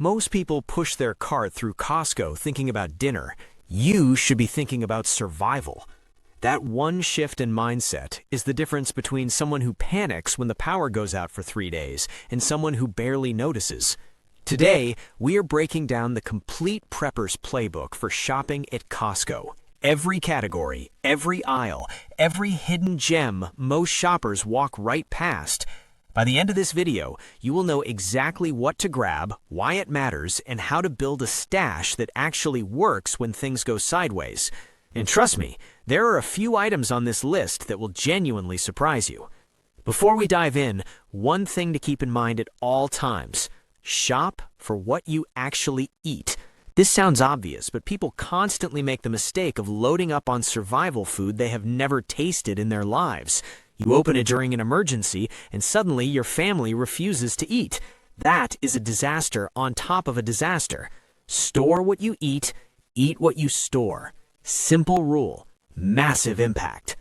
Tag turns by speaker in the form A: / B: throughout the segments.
A: Most people push their cart through Costco thinking about dinner. You should be thinking about survival. That one shift in mindset is the difference between someone who panics when the power goes out for 3 days and someone who barely notices. Today, we are breaking down the complete prepper's playbook for shopping at Costco. Every category, every aisle, every hidden gem most shoppers walk right past. By the end of this video, you will know exactly what to grab, why it matters, and how to build a stash that actually works when things go sideways. And trust me, there are a few items on this list that will genuinely surprise you. Before we dive in, one thing to keep in mind at all times: shop for what you actually eat. This sounds obvious, but people constantly make the mistake of loading up on survival food they have never tasted in their lives. You open it during an emergency, and suddenly your family refuses to eat. That is a disaster on top of a disaster. Store what you eat what you store. Simple rule, massive impact.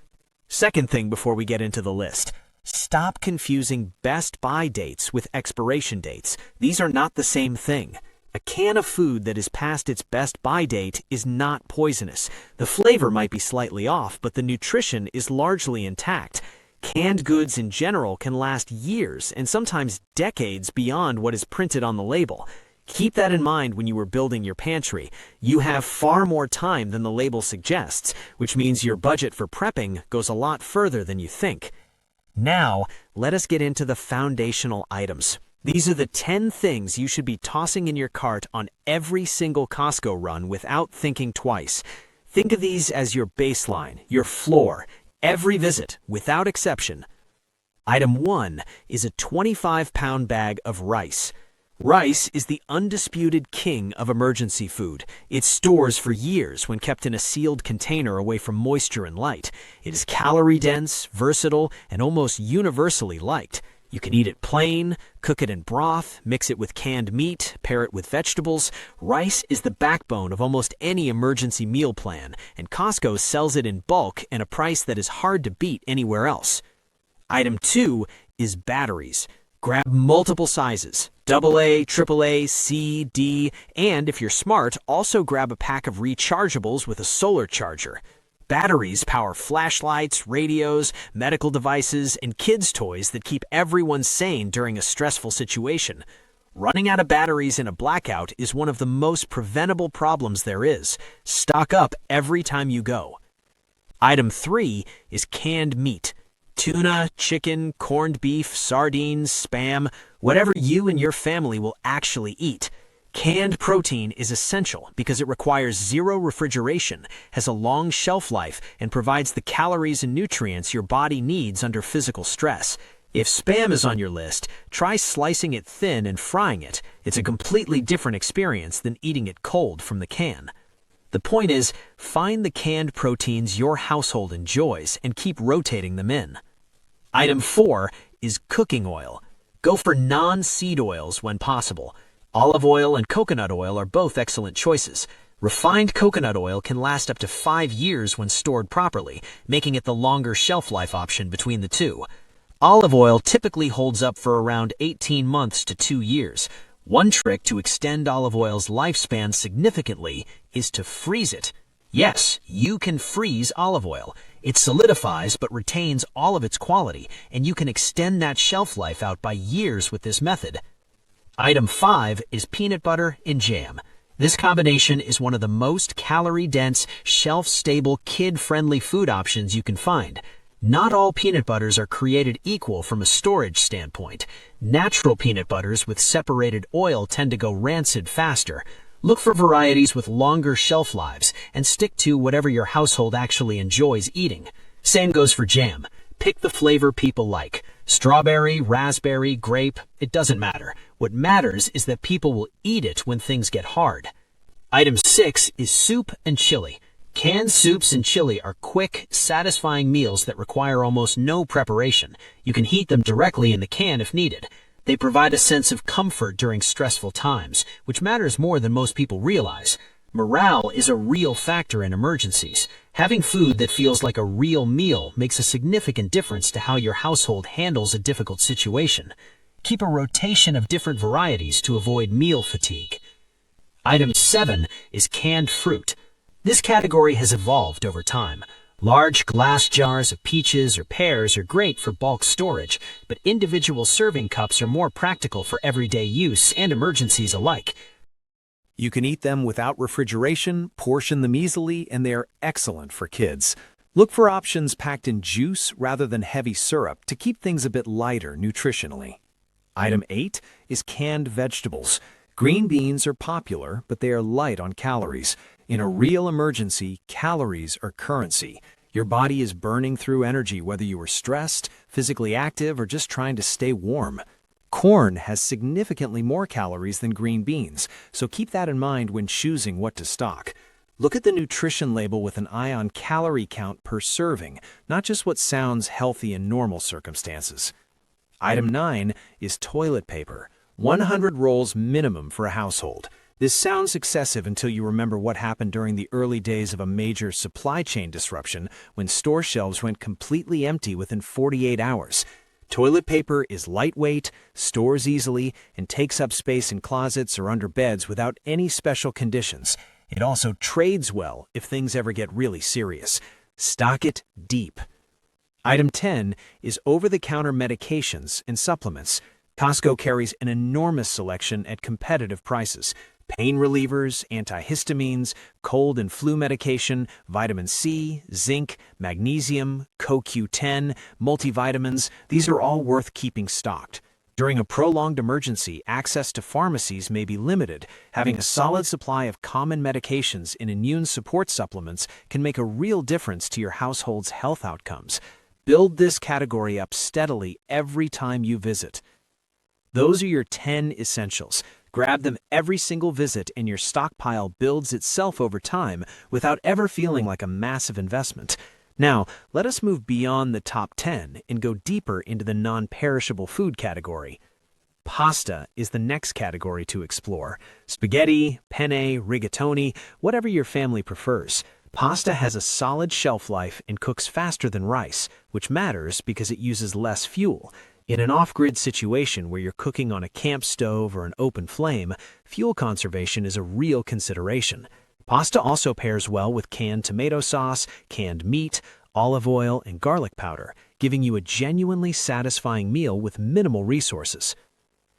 A: Second thing before we get into the list: stop confusing best buy dates with expiration dates. These are not the same thing. A can of food that is past its best buy date is not poisonous. The flavor might be slightly off, but the nutrition is largely intact. Canned goods in general can last years and sometimes decades beyond what is printed on the label. Keep that in mind when you are building your pantry. You have far more time than the label suggests, which means your budget for prepping goes a lot further than you think. Now, let us get into the foundational items. These are the 10 things you should be tossing in your cart on every single Costco run without thinking twice. Think of these as your baseline, your floor, every visit, without exception. Item 1 is a 25-pound bag of rice. Rice is the undisputed king of emergency food. It stores for years when kept in a sealed container away from moisture and light. It is calorie-dense, versatile, and almost universally liked. You can eat it plain, cook it in broth, mix it with canned meat, pair it with vegetables. Rice is the backbone of almost any emergency meal plan, and Costco sells it in bulk at a price that is hard to beat anywhere else. Item 2 is batteries. Grab multiple sizes: AA, AAA, C, D, and if you're smart, also grab a pack of rechargeables with a solar charger. Batteries power flashlights, radios, medical devices, and kids' toys that keep everyone sane during a stressful situation. Running out of batteries in a blackout is one of the most preventable problems there is. Stock up every time you go. Item 3 is canned meat. Tuna, chicken, corned beef, sardines, Spam, whatever you and your family will actually eat. Canned protein is essential because it requires zero refrigeration, has a long shelf life, and provides the calories and nutrients your body needs under physical stress. If Spam is on your list, try slicing it thin and frying it. It's a completely different experience than eating it cold from the can. The point is, find the canned proteins your household enjoys and keep rotating them in. Item 4 is cooking oil. Go for non-seed oils when possible. Olive oil and coconut oil are both excellent choices. Refined coconut oil can last up to 5 years when stored properly, making it the longer shelf life option between the two. Olive oil typically holds up for around 18 months to 2 years. One trick to extend olive oil's lifespan significantly is to freeze it. Yes, you can freeze olive oil. It solidifies but retains all of its quality, and you can extend that shelf life out by years with this method. Item 5 is peanut butter and jam. This combination is one of the most calorie-dense, shelf-stable, kid-friendly food options you can find. Not all peanut butters are created equal from a storage standpoint. Natural peanut butters with separated oil tend to go rancid faster. Look for varieties with longer shelf lives and stick to whatever your household actually enjoys eating. Same goes for jam. Pick the flavor people like. Strawberry, raspberry, grape, it doesn't matter. What matters is that people will eat it when things get hard. Item 6 is soup and chili. Canned soups and chili are quick, satisfying meals that require almost no preparation. You can heat them directly in the can if needed. They provide a sense of comfort during stressful times, which matters more than most people realize. Morale is a real factor in emergencies. Having food that feels like a real meal makes a significant difference to how your household handles a difficult situation. Keep a rotation of different varieties to avoid meal fatigue. Item 7 is canned fruit. This category has evolved over time. Large glass jars of peaches or pears are great for bulk storage, but individual serving cups are more practical for everyday use and emergencies alike. You can eat them without refrigeration, portion them easily, and they are excellent for kids. Look for options packed in juice rather than heavy syrup to keep things a bit lighter nutritionally. Item 8 is canned vegetables. Green beans are popular, but they are light on calories. In a real emergency, calories are currency. Your body is burning through energy whether you are stressed, physically active, or just trying to stay warm. Corn has significantly more calories than green beans, so keep that in mind when choosing what to stock. Look at the nutrition label with an eye on calorie count per serving, not just what sounds healthy in normal circumstances. Item 9 is toilet paper. 100 rolls minimum for a household. This sounds excessive until you remember what happened during the early days of a major supply chain disruption when store shelves went completely empty within 48 hours. Toilet paper is lightweight, stores easily, and takes up space in closets or under beds without any special conditions. It also trades well if things ever get really serious. Stock it deep. Item 10 is over-the-counter medications and supplements. Costco carries an enormous selection at competitive prices. Pain relievers, antihistamines, cold and flu medication, vitamin C, zinc, magnesium, CoQ10, multivitamins, these are all worth keeping stocked. During a prolonged emergency, access to pharmacies may be limited. Having a solid supply of common medications and immune support supplements can make a real difference to your household's health outcomes. Build this category up steadily every time you visit. Those are your 10 essentials. Grab them every single visit and your stockpile builds itself over time without ever feeling like a massive investment. Now, let us move beyond the top 10 and go deeper into the non-perishable food category. Pasta is the next category to explore. Spaghetti, penne, rigatoni, whatever your family prefers. Pasta has a solid shelf life and cooks faster than rice, which matters because it uses less fuel. In an off-grid situation where you're cooking on a camp stove or an open flame, fuel conservation is a real consideration. Pasta also pairs well with canned tomato sauce, canned meat, olive oil, and garlic powder, giving you a genuinely satisfying meal with minimal resources.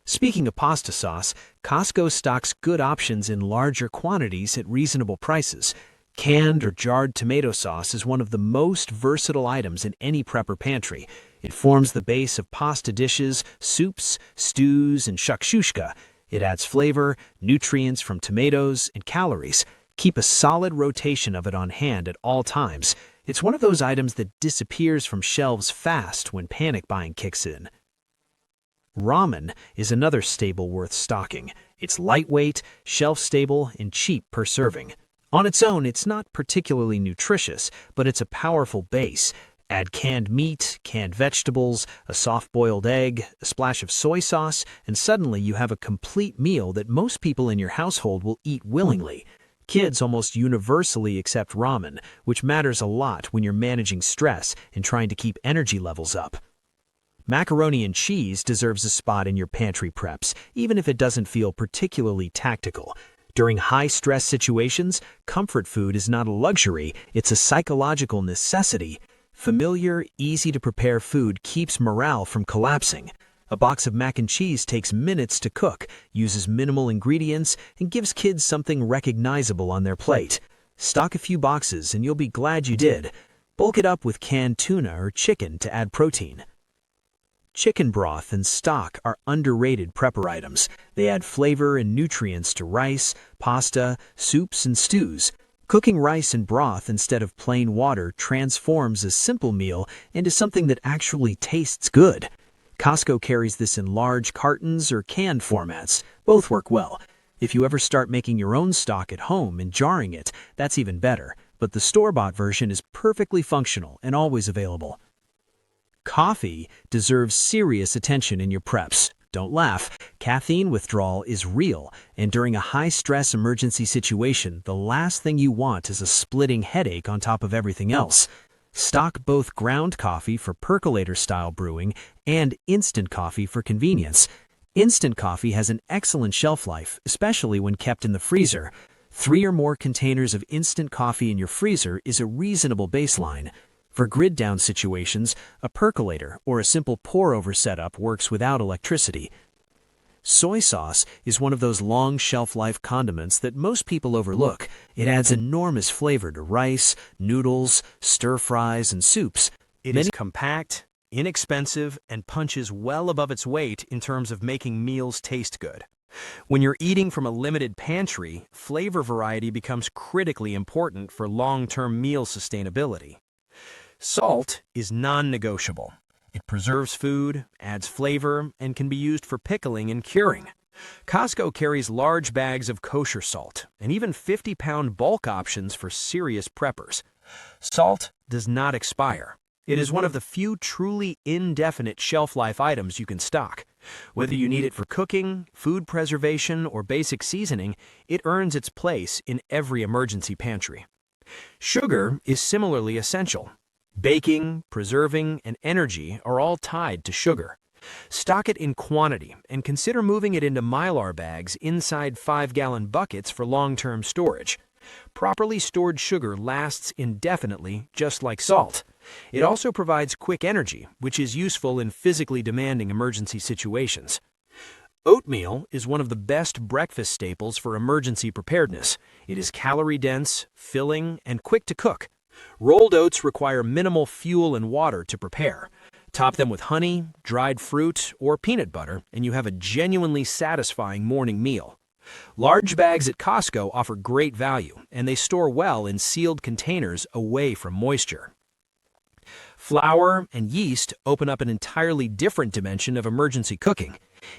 A: Speaking of pasta sauce, Costco stocks good options in larger quantities at reasonable prices. Canned or jarred tomato sauce is one of the most versatile items in any prepper pantry. It forms the base of pasta dishes, soups, stews, and shakshuka. It adds flavor, nutrients from tomatoes, and calories. Keep a solid rotation of it on hand at all times. It's one of those items that disappears from shelves fast when panic buying kicks in. Ramen is another staple worth stocking. It's lightweight, shelf-stable, and cheap per serving. On its own, it's not particularly nutritious, but it's a powerful base. Add canned meat, canned vegetables, a soft-boiled egg, a splash of soy sauce, and suddenly you have a complete meal that most people in your household will eat willingly. Kids almost universally accept ramen, which matters a lot when you're managing stress and trying to keep energy levels up. Macaroni and cheese deserves a spot in your pantry preps, even if it doesn't feel particularly tactical. During high-stress situations, comfort food is not a luxury, it's a psychological necessity. Familiar, easy-to-prepare food keeps morale from collapsing. A box of mac and cheese takes minutes to cook, uses minimal ingredients, and gives kids something recognizable on their plate. Stock a few boxes and you'll be glad you did. Bulk it up with canned tuna or chicken to add protein. Chicken broth and stock are underrated prepper items. They add flavor and nutrients to rice, pasta, soups, and stews. Cooking rice and broth instead of plain water transforms a simple meal into something that actually tastes good. Costco carries this in large cartons or canned formats. Both work well. If you ever start making your own stock at home and jarring it, that's even better. But the store-bought version is perfectly functional and always available. Coffee deserves serious attention in your preps. Don't laugh. Caffeine withdrawal is real, and during a high-stress emergency situation, the last thing you want is a splitting headache on top of everything else. Stock both ground coffee for percolator-style brewing and instant coffee for convenience. Instant coffee has an excellent shelf life, especially when kept in the freezer. 3 or more containers of instant coffee in your freezer is a reasonable baseline. For grid-down situations, a percolator or a simple pour-over setup works without electricity. Soy sauce is one of those long shelf-life condiments that most people overlook. It adds enormous flavor to rice, noodles, stir-fries, and soups. It is compact, inexpensive, and punches well above its weight in terms of making meals taste good. When you're eating from a limited pantry, flavor variety becomes critically important for long-term meal sustainability. Salt is non-negotiable. It preserves food, adds flavor, and can be used for pickling and curing. Costco carries large bags of kosher salt and even 50-pound bulk options for serious preppers. Salt does not expire. It is one of the few truly indefinite shelf life items you can stock. Whether you need it for cooking, food preservation, or basic seasoning, it earns its place in every emergency pantry. Sugar is similarly essential. Baking, preserving, and energy are all tied to sugar. Stock it in quantity and consider moving it into Mylar bags inside 5-gallon buckets for long-term storage. Properly stored sugar lasts indefinitely, just like salt. It also provides quick energy, which is useful in physically demanding emergency situations. Oatmeal is one of the best breakfast staples for emergency preparedness. It is calorie-dense, filling, and quick to cook. Rolled oats require minimal fuel and water to prepare. Top them with honey, dried fruit, or peanut butter, and you have a genuinely satisfying morning meal. Large bags at Costco offer great value, and they store well in sealed containers away from moisture. Flour and yeast open up an entirely different dimension of emergency cooking.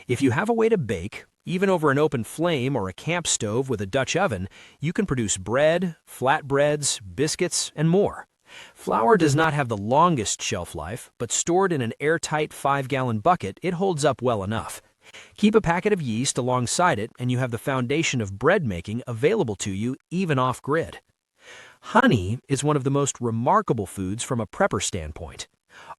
A: If you have a way to bake, even over an open flame or a camp stove with a Dutch oven, you can produce bread, flatbreads, biscuits, and more. Flour does not have the longest shelf life, but stored in an airtight 5-gallon bucket, it holds up well enough. Keep a packet of yeast alongside it, and you have the foundation of bread making available to you even off-grid. Honey is one of the most remarkable foods from a prepper standpoint.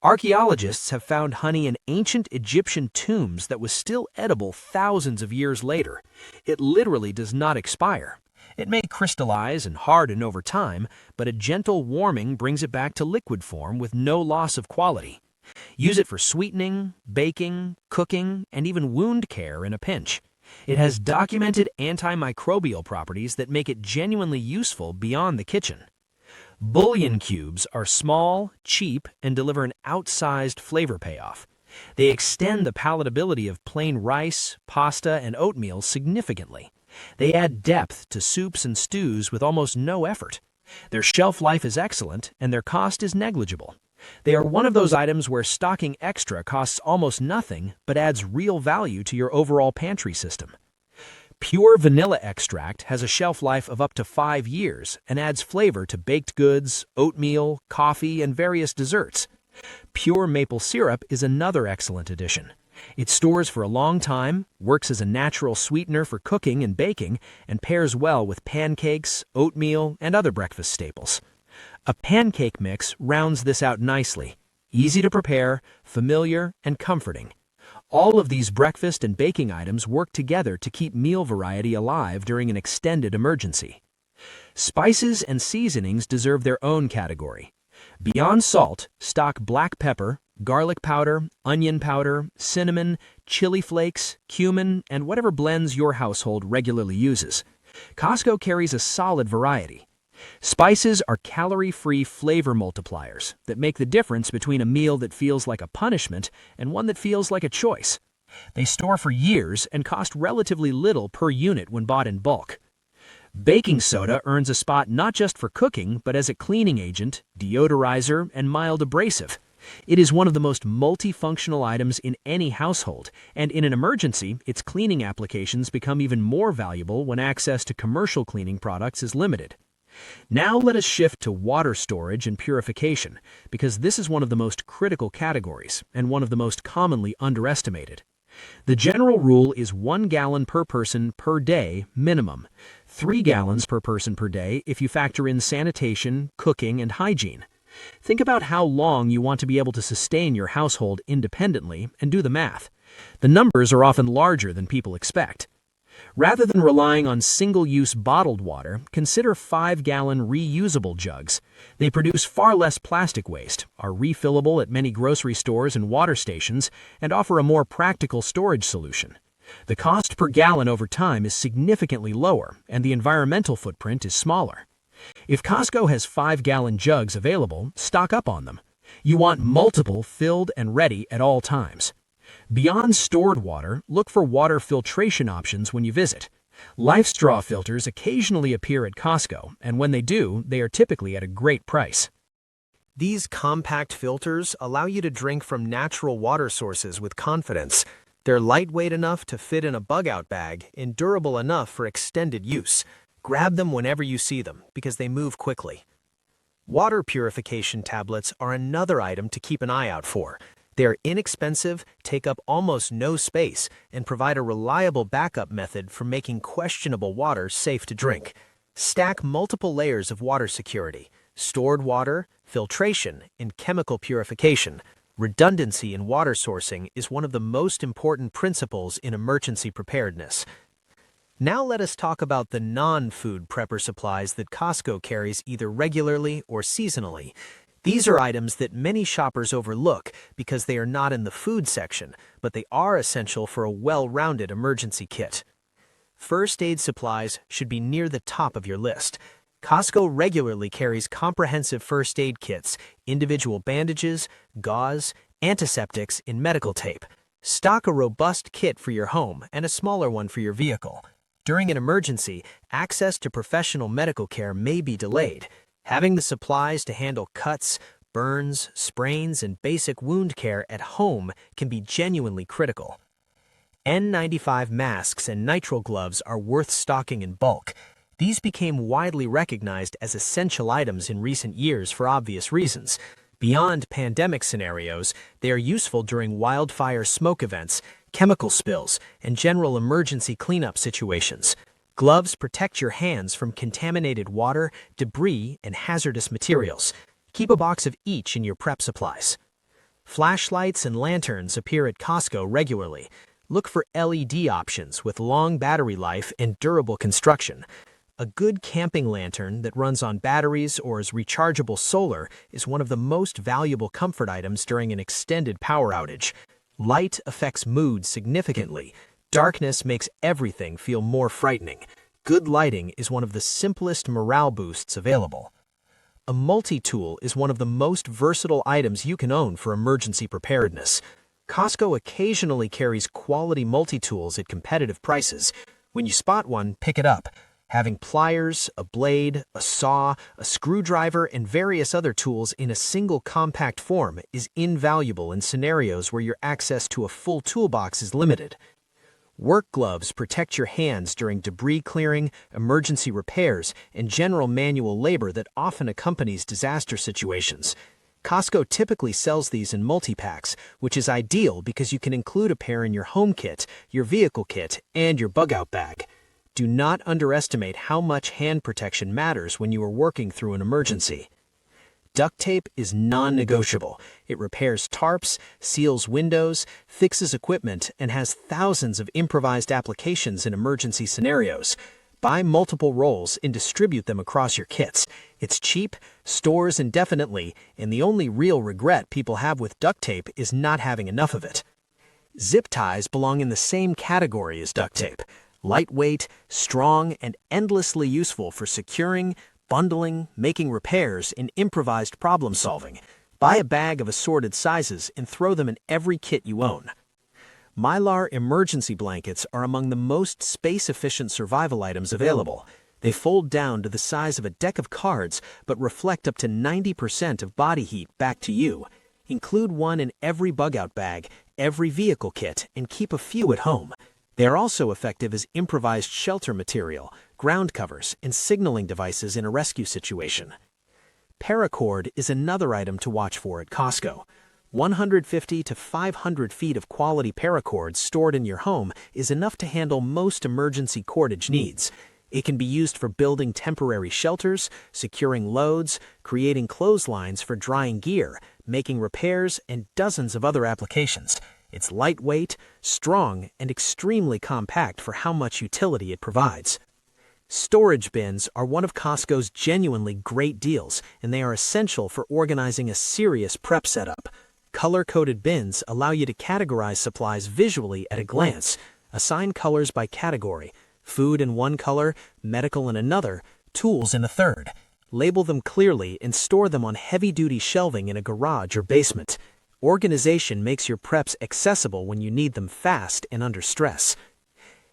A: Archaeologists have found honey in ancient Egyptian tombs that was still edible thousands of years later. It literally does not expire. It may crystallize and harden over time, but a gentle warming brings it back to liquid form with no loss of quality. Use it for sweetening, baking, cooking, and even wound care in a pinch. It has documented antimicrobial properties that make it genuinely useful beyond the kitchen. Bouillon cubes are small, cheap, and deliver an outsized flavor payoff. They extend the palatability of plain rice, pasta, and oatmeal significantly. They add depth to soups and stews with almost no effort. Their shelf life is excellent, and their cost is negligible. They are one of those items where stocking extra costs almost nothing, but adds real value to your overall pantry system. Pure vanilla extract has a shelf life of up to 5 years and adds flavor to baked goods, oatmeal, coffee, and various desserts. Pure maple syrup is another excellent addition. It stores for a long time, works as a natural sweetener for cooking and baking, and pairs well with pancakes, oatmeal, and other breakfast staples. A pancake mix rounds this out nicely. Easy to prepare, familiar, and comforting. All of these breakfast and baking items work together to keep meal variety alive during an extended emergency. Spices and seasonings deserve their own category. Beyond salt, stock black pepper, garlic powder, onion powder, cinnamon, chili flakes, cumin, and whatever blends your household regularly uses. Costco carries a solid variety. Spices are calorie-free flavor multipliers that make the difference between a meal that feels like a punishment and one that feels like a choice. They store for years and cost relatively little per unit when bought in bulk. Baking soda earns a spot not just for cooking, but as a cleaning agent, deodorizer, and mild abrasive. It is one of the most multifunctional items in any household, and in an emergency, its cleaning applications become even more valuable when access to commercial cleaning products is limited. Now let us shift to water storage and purification, because this is one of the most critical categories and one of the most commonly underestimated. The general rule is 1 gallon per person per day minimum, 3 gallons per person per day if you factor in sanitation, cooking, and hygiene. Think about how long you want to be able to sustain your household independently and do the math. The numbers are often larger than people expect. Rather than relying on single-use bottled water, consider 5-gallon reusable jugs. They produce far less plastic waste, are refillable at many grocery stores and water stations, and offer a more practical storage solution. The cost per gallon over time is significantly lower, and the environmental footprint is smaller. If Costco has 5-gallon jugs available, stock up on them. You want multiple filled and ready at all times. Beyond stored water, look for water filtration options when you visit. Life straw filters occasionally appear at Costco, and when they do, they are typically at a great price. These compact filters allow you to drink from natural water sources with confidence. They're lightweight enough to fit in a bug-out bag and durable enough for extended use. Grab them whenever you see them, because they move quickly. Water purification tablets are another item to keep an eye out for. They are inexpensive, take up almost no space, and provide a reliable backup method for making questionable water safe to drink. Stack multiple layers of water security: stored water, filtration, and chemical purification. Redundancy in water sourcing is one of the most important principles in emergency preparedness. Now let us talk about the non-food prepper supplies that Costco carries either regularly or seasonally. These are items that many shoppers overlook because they are not in the food section, but they are essential for a well-rounded emergency kit. First aid supplies should be near the top of your list. Costco regularly carries comprehensive first aid kits, individual bandages, gauze, antiseptics, and medical tape. Stock a robust kit for your home and a smaller one for your vehicle. During an emergency, access to professional medical care may be delayed. Having the supplies to handle cuts, burns, sprains, and basic wound care at home can be genuinely critical. N95 masks and nitrile gloves are worth stocking in bulk. These became widely recognized as essential items in recent years for obvious reasons. Beyond pandemic scenarios, they are useful during wildfire smoke events, chemical spills, and general emergency cleanup situations. Gloves protect your hands from contaminated water, debris, and hazardous materials. Keep a box of each in your prep supplies. Flashlights and lanterns appear at Costco regularly. Look for LED options with long battery life and durable construction. A good camping lantern that runs on batteries or is rechargeable solar is one of the most valuable comfort items during an extended power outage. Light affects mood significantly. Darkness makes everything feel more frightening. Good lighting is one of the simplest morale boosts available. A multi-tool is one of the most versatile items you can own for emergency preparedness. Costco occasionally carries quality multi-tools at competitive prices. When you spot one, pick it up. Having pliers, a blade, a saw, a screwdriver, and various other tools in a single compact form is invaluable in scenarios where your access to a full toolbox is limited. Work gloves protect your hands during debris clearing, emergency repairs, and general manual labor that often accompanies disaster situations. Costco typically sells these in multi-packs, which is ideal because you can include a pair in your home kit, your vehicle kit, and your bug-out bag. Do not underestimate how much hand protection matters when you are working through an emergency. Duct tape is non-negotiable. It repairs tarps, seals windows, fixes equipment, and has thousands of improvised applications in emergency scenarios. Buy multiple rolls and distribute them across your kits. It's cheap, stores indefinitely, and the only real regret people have with duct tape is not having enough of it. Zip ties belong in the same category as duct tape. Lightweight, strong, and endlessly useful for securing, bundling, making repairs, and improvised problem solving. Buy a bag of assorted sizes and throw them in every kit you own. Mylar emergency blankets are among the most space-efficient survival items available. They fold down to the size of a deck of cards, but reflect up to 90% of body heat back to you. Include one in every bug-out bag, every vehicle kit, and keep a few at home. They are also effective as improvised shelter material, ground covers, and signaling devices in a rescue situation. Paracord is another item to watch for at Costco. 150 to 500 feet of quality paracord stored in your home is enough to handle most emergency cordage needs. It can be used for building temporary shelters, securing loads, creating clotheslines for drying gear, making repairs, and dozens of other applications. It's lightweight, strong, and extremely compact for how much utility it provides. Storage bins are one of Costco's genuinely great deals, and they are essential for organizing a serious prep setup. Color-coded bins allow you to categorize supplies visually at a glance, assign colors by category, food in one color, medical in another, tools in a third. Label them clearly and store them on heavy-duty shelving in a garage or basement. Organization makes your preps accessible when you need them fast and under stress.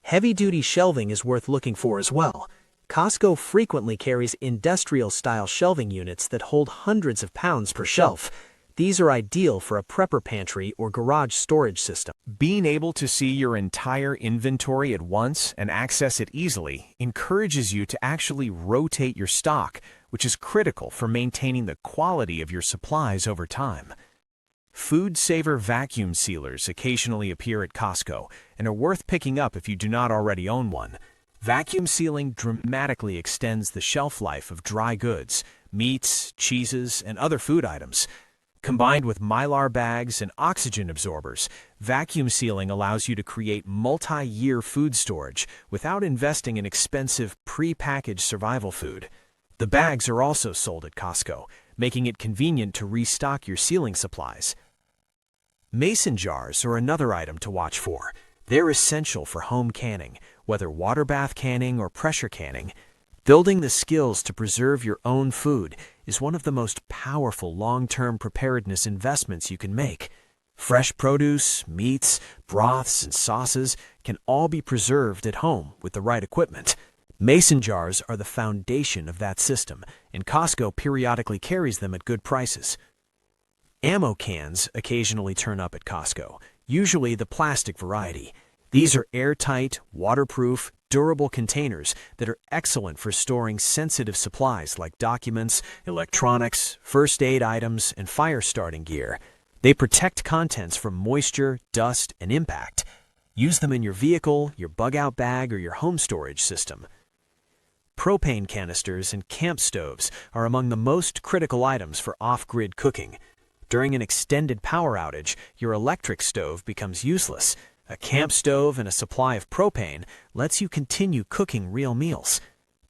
A: Heavy-duty shelving is worth looking for as well. Costco frequently carries industrial-style shelving units that hold hundreds of pounds per shelf. These are ideal for a prepper pantry or garage storage system.
B: Being able to see your entire inventory at once and access it easily encourages you to actually rotate your stock, which is critical for maintaining the quality of your supplies over time. Food saver vacuum sealers occasionally appear at Costco and are worth picking up if you do not already own one. Vacuum sealing dramatically extends the shelf life of dry goods, meats, cheeses, and other food items. Combined with Mylar bags and oxygen absorbers, vacuum sealing allows you to create multi-year food storage without investing in expensive pre-packaged survival food. The bags are also sold at Costco, making it convenient to restock your sealing supplies. Mason jars are another item to watch for. They're essential for home canning, whether water bath canning or pressure canning. Building the skills to preserve your own food is one of the most powerful long-term preparedness investments you can make. Fresh produce, meats, broths, and sauces can all be preserved at home with the right equipment. Mason jars are the foundation of that system, and Costco periodically carries them at good prices. Ammo cans occasionally turn up at Costco, usually the plastic variety. These are airtight, waterproof, durable containers that are excellent for storing sensitive supplies like documents, electronics, first aid items, and fire starting gear. They protect contents from moisture, dust, and impact. Use them in your vehicle, your bug-out bag, or your home storage system. Propane canisters and camp stoves are among the most critical items for off-grid cooking. During an extended power outage, your electric stove becomes useless. A camp stove and a supply of propane lets you continue cooking real meals.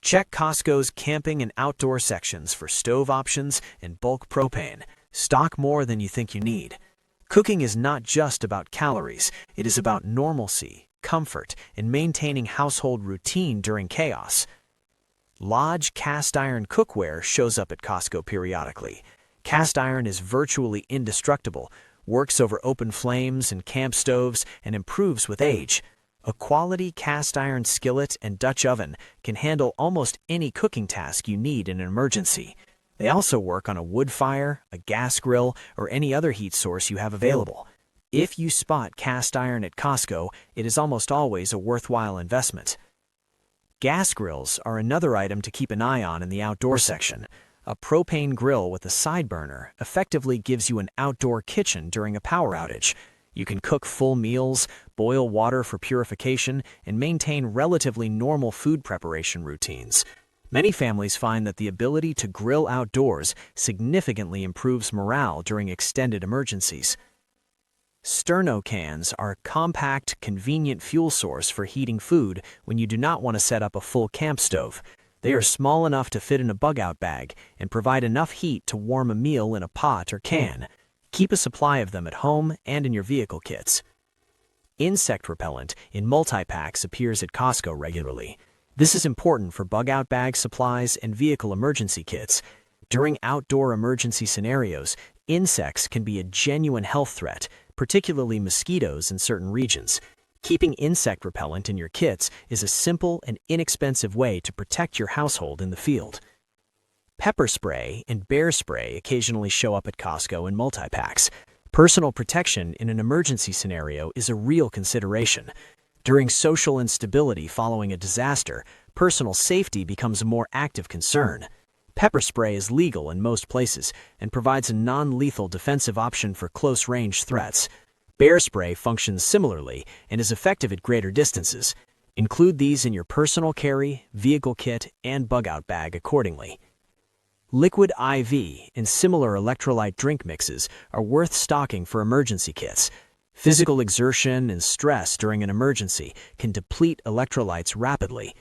B: Check Costco's camping and outdoor sections for stove options and bulk propane. Stock more than you think you need. Cooking is not just about calories. It is about normalcy, comfort, and maintaining household routine during chaos. Lodge cast iron cookware shows up at Costco periodically. Cast iron is virtually indestructible, works over open flames and camp stoves, and improves with age. A quality cast iron skillet and Dutch oven can handle almost any cooking task you need in an emergency. They also work on a wood fire, a gas grill, or any other heat source you have available. If you spot cast iron at Costco, it is almost always a worthwhile investment. Gas grills are another item to keep an eye on in the outdoor section. A propane grill with a side burner effectively gives you an outdoor kitchen during a power outage. You can cook full meals, boil water for purification, and maintain relatively normal food preparation routines. Many families find that the ability to grill outdoors significantly improves morale during extended emergencies. Sterno cans are a compact, convenient fuel source for heating food when you do not want to set up a full camp stove. They are small enough to fit in a bug-out bag and provide enough heat to warm a meal in a pot or can. Keep a supply of them at home and in your vehicle kits. Insect repellent in multi-packs appears at Costco regularly. This is important for bug-out bag supplies and vehicle emergency kits. During outdoor emergency scenarios, insects can be a genuine health threat, particularly mosquitoes in certain regions. Keeping insect repellent in your kits is a simple and inexpensive way to protect your household in the field. Pepper spray and bear spray occasionally show up at Costco in multi-packs. Personal protection in an emergency scenario is a real consideration. During social instability following a disaster, personal safety becomes a more active concern. Pepper spray is legal in most places and provides a non-lethal defensive option for close-range threats. Bear spray functions similarly and is effective at greater distances.
A: Include these in your personal carry, vehicle kit, and bug-out bag accordingly. Liquid IV and similar electrolyte drink mixes are worth stocking for emergency kits. Physical exertion and stress during an emergency can deplete electrolytes rapidly.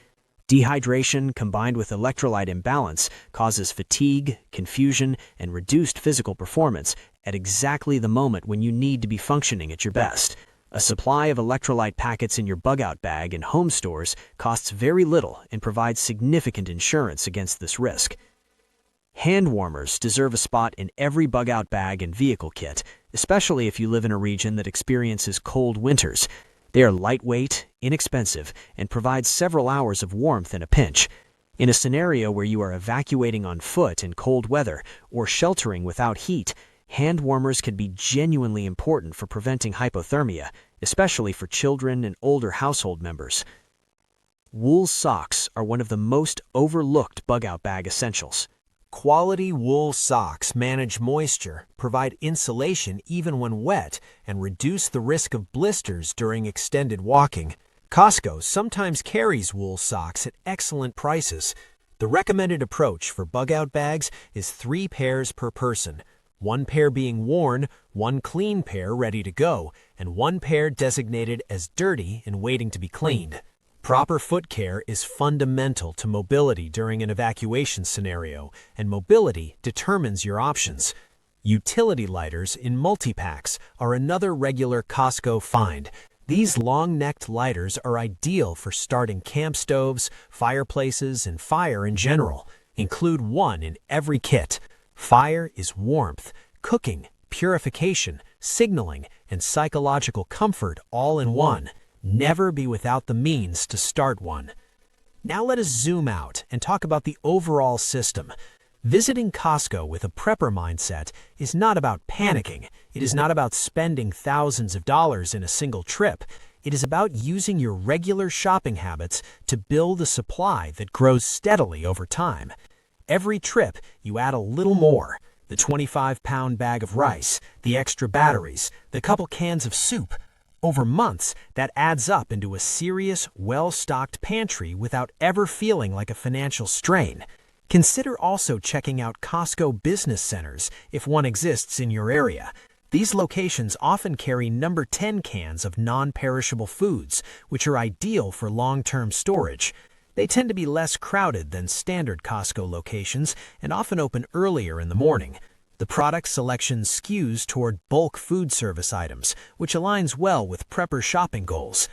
A: Dehydration combined with electrolyte imbalance causes fatigue, confusion, and reduced physical performance at exactly the moment when you need to be functioning at your best. A supply of electrolyte packets in your bug-out bag in home stores costs very little and provides significant insurance against this risk. Hand warmers deserve a spot in every bug-out bag and vehicle kit, especially if you live in a region that experiences cold winters. They are lightweight, inexpensive, and provide several hours of warmth in a pinch. In a scenario where you are evacuating on foot in cold weather or sheltering without heat, hand warmers can be genuinely important for preventing hypothermia, especially for children and older household members. Wool socks are one of the most overlooked bug-out bag essentials.
C: Quality wool socks manage moisture, provide insulation even when wet, and reduce the risk of blisters during extended walking. Costco sometimes carries wool socks at excellent prices. The recommended approach for bug-out bags is 3 pairs per person, 1 pair being worn, 1 clean pair ready to go, and 1 pair designated as dirty and waiting to be cleaned. Proper foot care is fundamental to mobility during an evacuation scenario, and mobility determines your options. Utility lighters in multi-packs are another regular Costco find. These long-necked lighters are ideal for starting camp stoves, fireplaces, and fire in general. Include 1 in every kit. Fire is warmth, cooking, purification, signaling, and psychological comfort all in one. Never be without the means to start one. Now let us zoom out and talk about the overall system. Visiting Costco with a prepper mindset is not about panicking. It is not about spending thousands of dollars in a single trip. It is about using your regular shopping habits to build a supply that grows steadily over time. Every trip, you add a little more. The 25-pound bag of rice, the extra batteries, the couple cans of soup. Over months, that adds up into a serious, well-stocked pantry without ever feeling like a financial strain. Consider also checking out Costco business centers if one exists in your area. These locations often carry number 10 cans of non-perishable foods, which are ideal for long-term storage. They tend to be less crowded than standard Costco locations and often open earlier in the morning. The product selection skews toward bulk food service items, which aligns well with prepper shopping goals.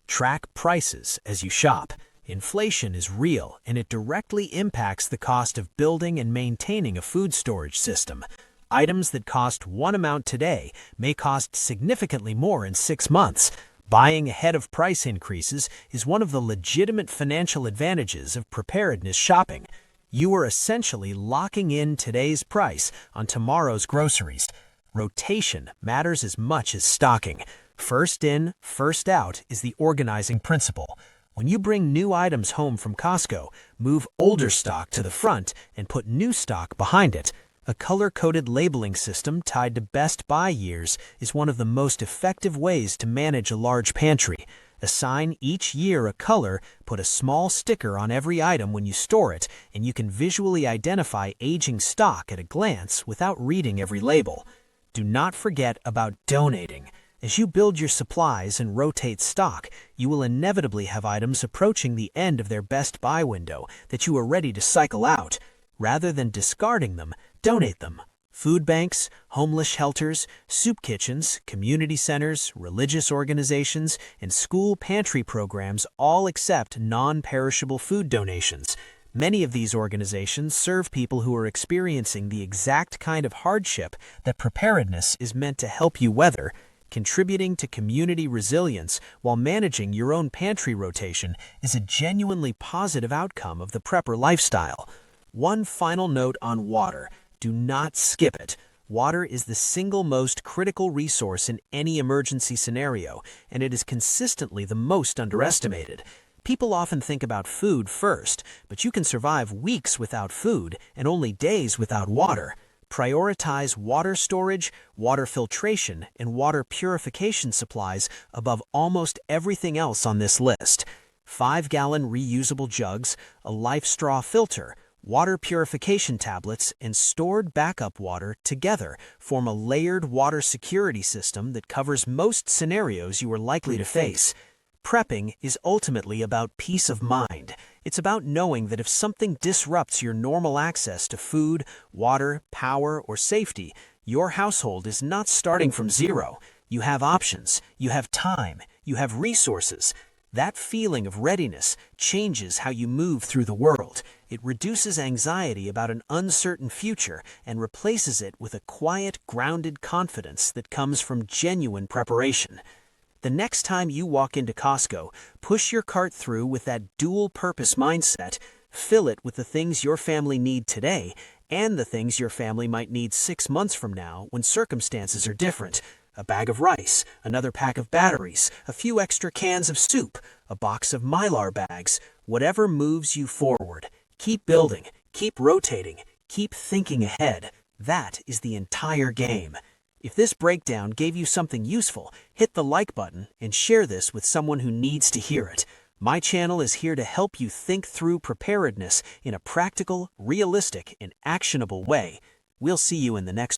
C: Track prices as you shop. Inflation is real, and it directly impacts the cost of building and maintaining a food storage system. Items that cost one amount today may cost significantly more in 6 months. Buying ahead of price increases is one of the legitimate financial advantages of preparedness shopping. You are essentially locking in today's price on tomorrow's groceries. Rotation matters as much as stocking. First in, first out is the organizing principle. When you bring new items home from Costco, move older stock to the front and put new stock behind it. A color-coded labeling system tied to best buy years is one of the most effective ways to manage a large pantry. Assign each year a color, put a small sticker on every item when you store it, and you can visually identify aging stock at a glance without reading every label. Do not forget about donating. As you build your supplies and rotate stock, you will inevitably have items approaching the end of their best buy window that you are ready to cycle out. Rather than discarding them, donate them. Food banks, homeless shelters, soup kitchens, community centers, religious organizations, and school pantry programs all accept non-perishable food donations. Many of these organizations serve people who are experiencing the exact kind of hardship that preparedness is meant to help you weather. Contributing to community resilience while managing your own pantry rotation is a genuinely positive outcome of the prepper lifestyle. One final note on water. Do not skip it. Water is the single most critical resource in any emergency scenario, and it is consistently the most underestimated. People often think about food first, but you can survive weeks without food and only days without water. Prioritize water storage, water filtration, and water purification supplies above almost everything else on this list. 5-gallon reusable jugs, a life straw filter, water purification tablets, and stored backup water together form a layered water security system that covers most scenarios you are likely to face. Prepping is ultimately about peace of mind. It's about knowing that if something disrupts your normal access to food, water, power, or safety, your household is not starting from zero. You have options, you have time, you have resources. That feeling of readiness changes how you move through the world. It reduces anxiety about an uncertain future and replaces it with a quiet, grounded confidence that comes from genuine preparation. The next time you walk into Costco, push your cart through with that dual-purpose mindset. Fill it with the things your family need today and the things your family might need 6 months from now when circumstances are different. A bag of rice, another pack of batteries, a few extra cans of soup, a box of Mylar bags, whatever moves you forward. Keep building, keep rotating, keep thinking ahead. That is the entire game. If this breakdown gave you something useful, hit the like button and share this with someone who needs to hear it. My channel is here to help you think through preparedness in a practical, realistic, and actionable way. We'll see you in the next